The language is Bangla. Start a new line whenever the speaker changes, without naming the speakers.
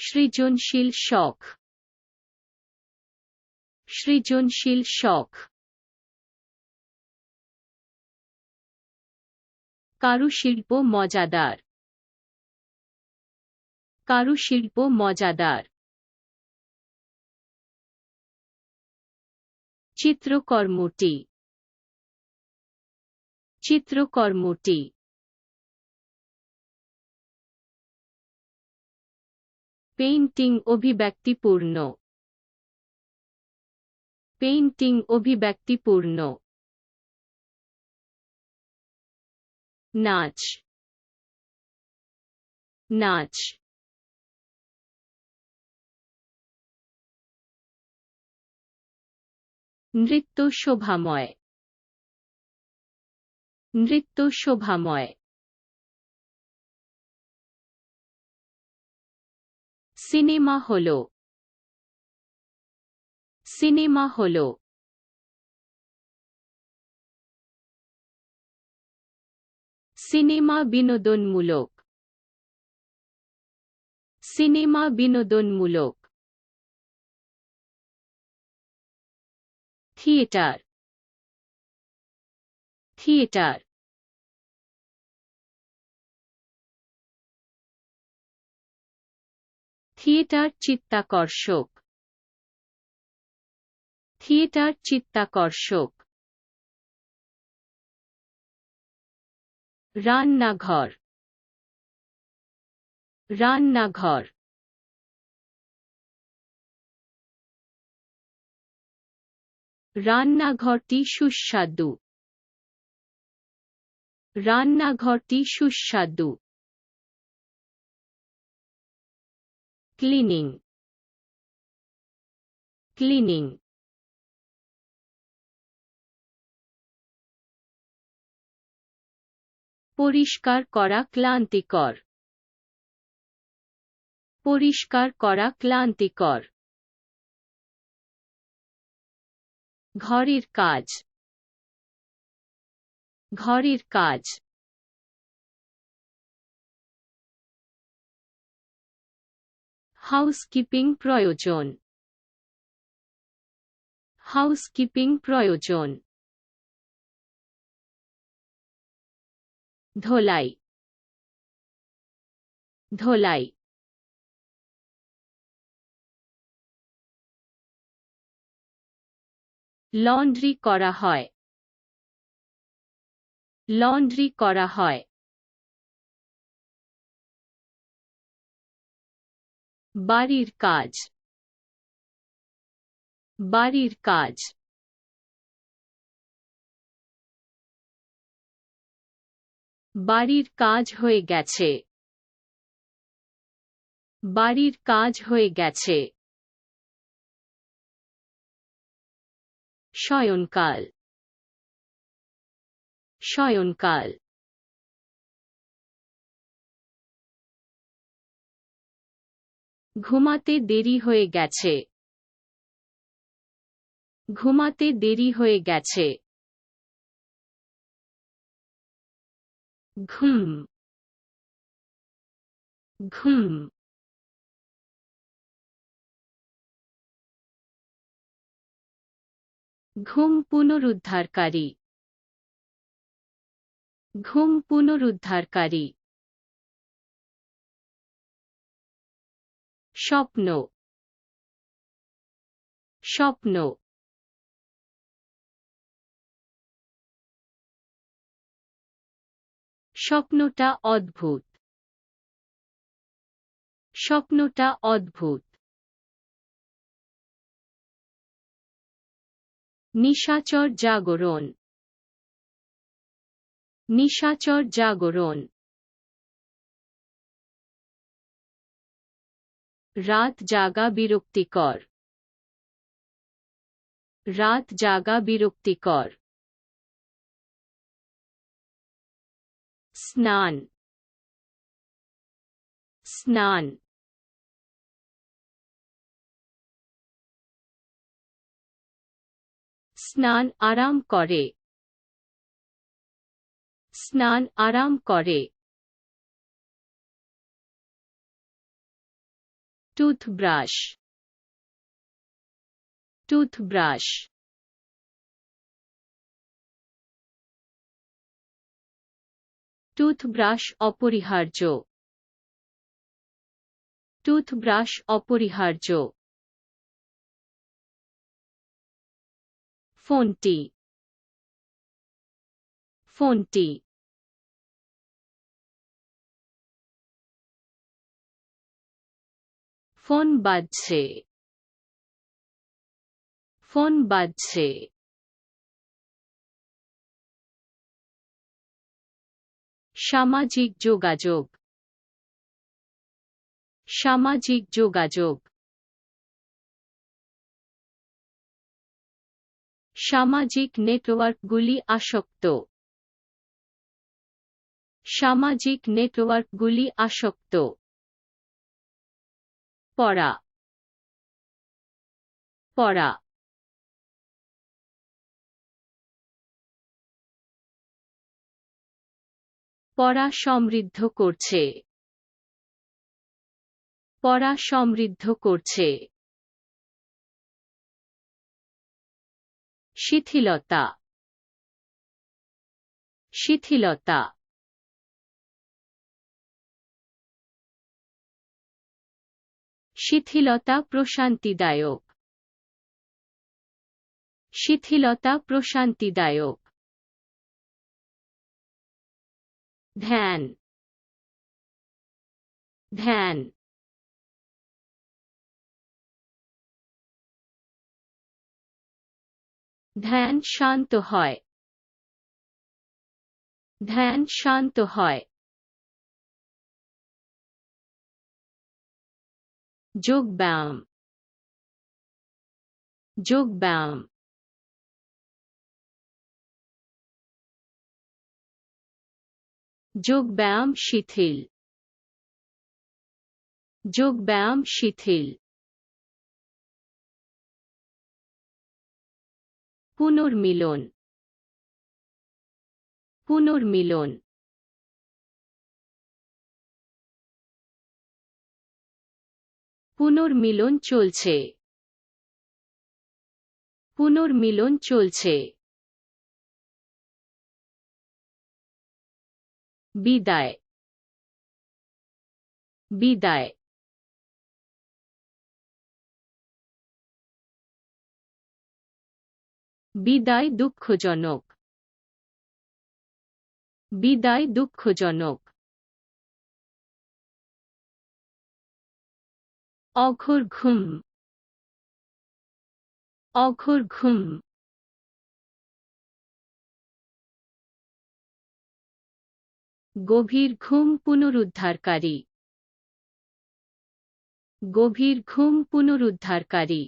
সৃজনশীল শখ, সৃজনশীল শখ। কারুশিল্প মজাদার, কারুশিল্প মজাদার। চিত্রকর্মটি, চিত্রকর্মটি। পেইন্টিং অভিব্যক্তিপূর্ণ, পেইন্টিং অভিব্যক্তিপূর্ণ। নাচ, নাচ। নৃত্য শোভাময়, নৃত্য শোভাময়। সিনেমা হলো, সিনেমা হলো। সিনেমা বিনোদনমূলক, সিনেমা বিনোদনমূলক। Theatre, theatre. থিয়েটার চিত্তাকর্ষক, থিয়েটার চিত্তাকর্ষক। রান্নাঘর, রান্নাঘর। রান্নাঘরটি সুস্বাদু, রান্নাঘরটি সুস্বাদু। Cleaning, cleaning. পরিষ্কার করা ক্লান্তিকর, পরিষ্কার করা ক্লান্তিকর। ঘরের কাজ, ঘরের কাজ। হাউসকিপিং প্রয়োজন, হাউসকিপিং প্রয়োজন। ধোলাই, ধোলাই। লন্ড্রি করা হয়, লন্ড্রি করা হয়। বাড়ির কাজ, বাড়ির কাজ। বাড়ির কাজ হয়ে গেছে, বাড়ির কাজ হয়ে গেছে। শয়নকাল, শয়নকাল। ঘুমাতে দেরি হয়ে গেছে, ঘুমাতে দেরি হয়ে গেছে। ঘুম, ঘুম। ঘুম পুনরুদ্ধারকারী, ঘুম পুনরুদ্ধারকারী। স্বপ্ন, স্বপ্ন। স্বপ্নটা অদ্ভুত, স্বপ্নটা অদ্ভুত। নিশাচর জাগরণ, নিশাচর জাগরণ। রাত জাগা বিরক্তিকর, রাত জাগা বিরক্তিকর। স্নান, স্নান। স্নান আরাম করে, স্নান আরাম করে। টুথব্রাশ টুথব্রাশ টুথব্রাশ অপরিহার্য টুথব্রাশ অপরিহার্য ফোনটি ফোনটি ফোন বাজছে ফোন বাজছে সামাজিক যোগাযোগ সামাজিক যোগাযোগ সামাজিক নেটওয়ার্কগুলি আসক্ত সামাজিক নেটওয়ার্কগুলি আসক্ত পড়া পড়া পড়া সমৃদ্ধ করছে পড়া সমৃদ্ধ করছে শিথিলতা শিথিলতা শিথিলতা প্রশান্তিদায়ক শিথিলতা প্রশান্তিদায়ক ধ্যান ধ্যান ধ্যান শান্ত হয় ধ্যান শান্ত হয় যোগব্যায়াম যোগব্যায়াম যোগব্যায়াম শিথিল যোগব্যায়াম শিথিল পুনর্মিলন পুনর্মিলন পুনর্মিলন চলছে পুনর্মিলন চলছে বিদায় বিদায় বিদায় দুঃখজনক বিদায় দুঃখজনক অঘোর ঘুম অঘোর ঘুম গভীর ঘুম পুনরুদ্ধারকারী গভীর ঘুম পুনরুদ্ধারকারী